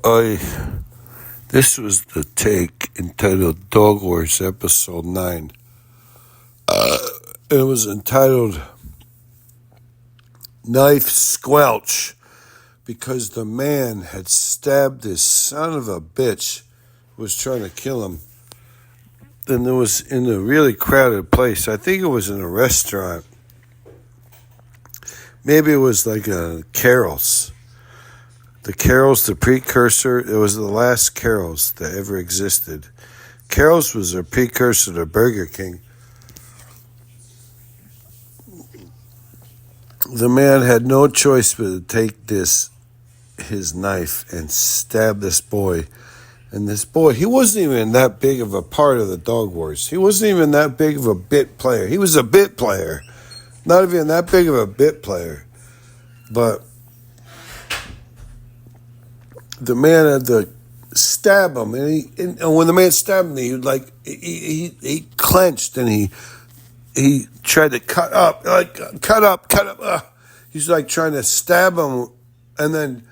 I This was the take entitled Dog Wars Episode 9. It was entitled Knife Squelch because the man had stabbed this son of a bitch who was trying to kill him. And it was in a really crowded place. I think it was in a restaurant. Maybe it was like a Carol's. The Carol's, the precursor, it was the last Carol's that ever existed. Carol's was a precursor to Burger King. The man had no choice but to take his knife and stab this boy. And this boy, he wasn't even that big of a part of the Dog Wars. He wasn't even that big of a bit player. He was a bit player. Not even that big of a bit player. But the man had to stab him, and when the man stabbed him, he clenched and he tried to cut up. He's like trying to stab him, and then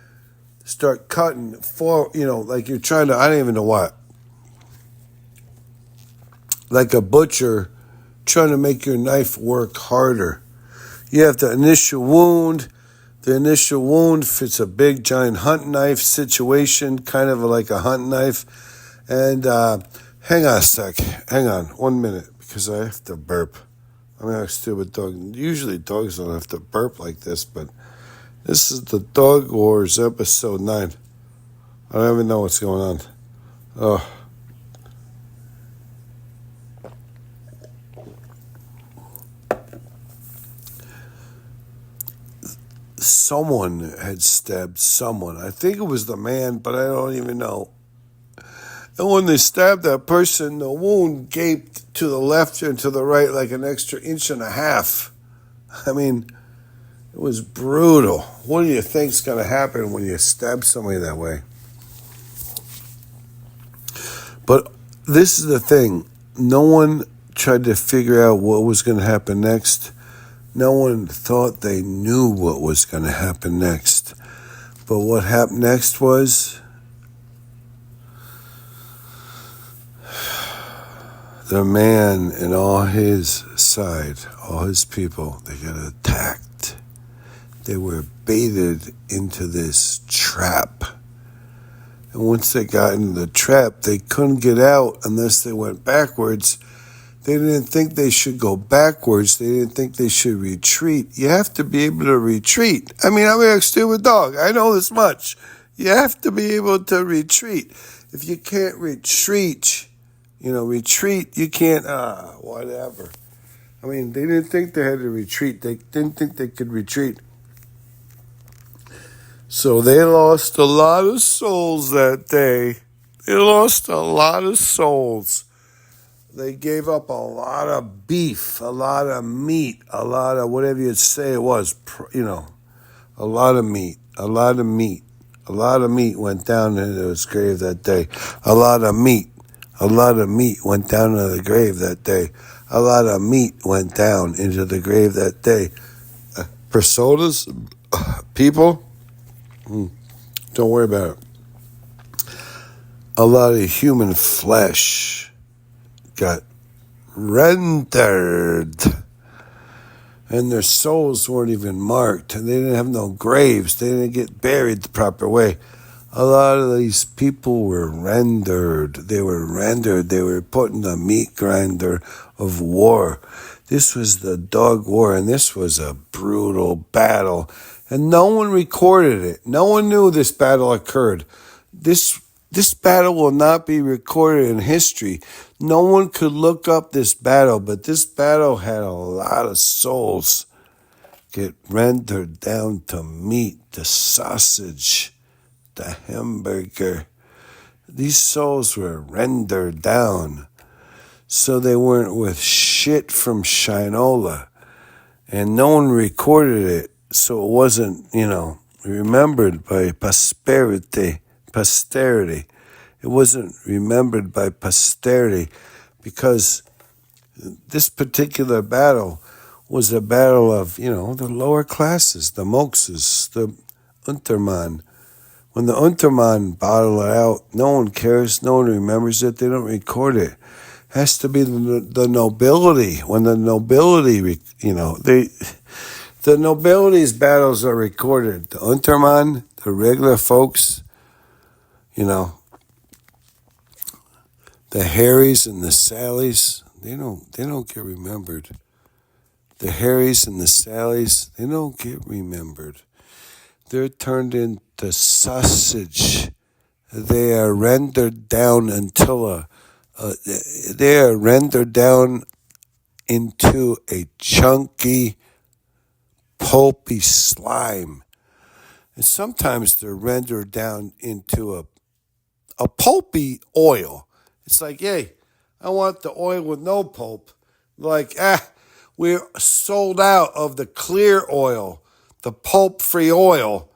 start cutting like you're trying to. I don't even know what. Like a butcher trying to make your knife work harder. You have the initial wound. The initial wound fits a big giant hunt knife situation, kind of like a hunt knife. And hang on a sec. Hang on 1 minute because I have to burp. I'm a stupid dog. Usually dogs don't have to burp like this, but this is the Dog Wars Episode 9. I don't even know what's going on. Oh. Someone had stabbed someone. I think it was the man, but I don't even know. And when they stabbed that person, the wound gaped to the left and to the right like an extra 1.5 inches. I mean, it was brutal. What do you think's going to happen when you stab somebody that way? But this is the thing. No one tried to figure out what was going to happen next. No one thought they knew what was going to happen next. But what happened next was the man and all his side, all his people, they got attacked. They were baited into this trap. And once they got into the trap, they couldn't get out unless they went backwards. They didn't think they should go backwards. They didn't think they should retreat. You have to be able to retreat. I mean, I'm a stupid dog. I know this much. You have to be able to retreat. If you can't retreat, you can't, whatever. I mean, they didn't think they had to retreat. They didn't think they could retreat. So they lost a lot of souls that day. They lost a lot of souls. They gave up a lot of beef, a lot of meat, a lot of whatever you'd say it was, a lot of meat. A lot of meat went down into his grave that day. A lot of meat went down into the grave that day. A lot of meat went down into the grave that day. Personas, people, don't worry about it. A lot of human flesh got rendered, and their souls weren't even marked, and they didn't have no graves. They didn't get buried the proper way. A lot of these people were rendered. They were put in the meat grinder of war. This was the Dog War, and this was a brutal battle, and no one recorded it. No one knew this battle occurred. This battle will not be recorded in history. No one could look up this battle, but this battle had a lot of souls get rendered down to meat, to sausage, the hamburger. These souls were rendered down so they weren't with shit from Shinola. And no one recorded it, so it wasn't, remembered by posterity. It wasn't remembered by posterity because this particular battle was a battle of, the lower classes, the Moxes, the Unterman, When the Untermann bottle it out, no one cares. No one remembers it. They don't record it. It has to be the nobility. When the nobility, the nobility's battles are recorded. The Untermann, the regular folks, the Harrys and the Sallys, they don't get remembered. The Harrys and the Sallys, they don't get remembered. They're turned into sausage. They are rendered down until they are rendered down into a chunky, pulpy slime. And sometimes they're rendered down into a pulpy oil. It's like, hey, I want the oil with no pulp. Like, we're sold out of the clear oil, the pulp-free oil.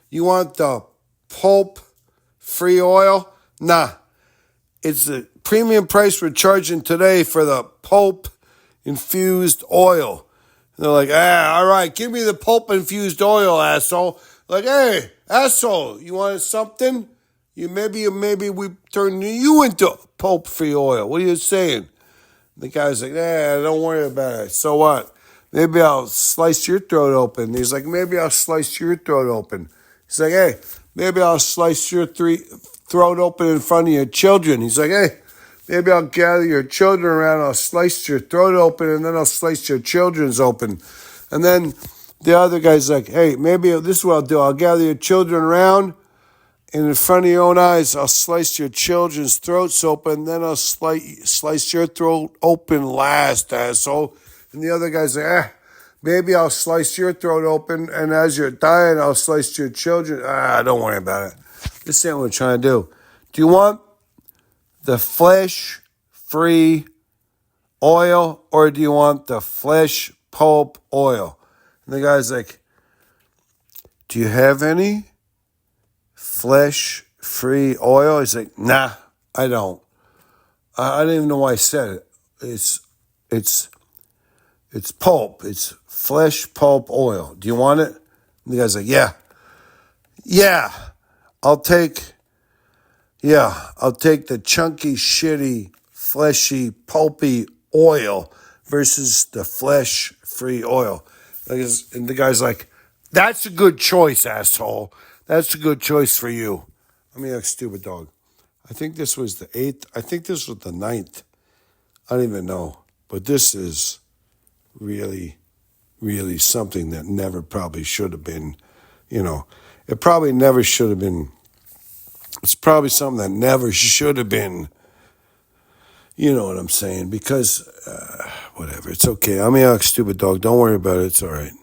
You want the pulp-free oil? Nah. It's the premium price we're charging today for the pulp-infused oil. And they're like, all right, give me the pulp-infused oil, asshole. Like, hey, asshole, you want something? Maybe we turn you into pulp-free oil. What are you saying? The guy's like, don't worry about it. So what? Maybe I'll slice your throat open. He's like, maybe I'll slice your throat open. He's like, hey, maybe I'll slice your throat open in front of your children. He's like, hey, maybe I'll gather your children around. I'll slice your throat open, and then I'll slice your children's open. And then the other guy's like, hey, maybe this is what I'll do. I'll gather your children around. And in front of your own eyes, I'll slice your children's throats open, then I'll slice your throat open last, asshole. And the other guy's like, maybe I'll slice your throat open, and as you're dying, I'll slice your children. Don't worry about it. This ain't what we're trying to do. Do you want the flesh-free oil, or do you want the flesh pulp oil? And the guy's like, do you have any flesh-free oil? He's like, nah, I don't. I don't even know why I said it. It's pulp. It's flesh pulp oil. Do you want it? And the guy's like, yeah. I'll take the chunky, shitty, fleshy, pulpy oil versus the flesh-free oil. And the guy's like, that's a good choice, asshole. That's a good choice for you. I mean, like stupid dog. I think this was the 8th. I think this was the 9th. I don't even know. But this is really, really something that never probably should have been, it probably never should have been. It's probably something that never should have been. You know what I'm saying? Because, whatever. It's okay. I mean, like stupid dog. Don't worry about it. It's all right.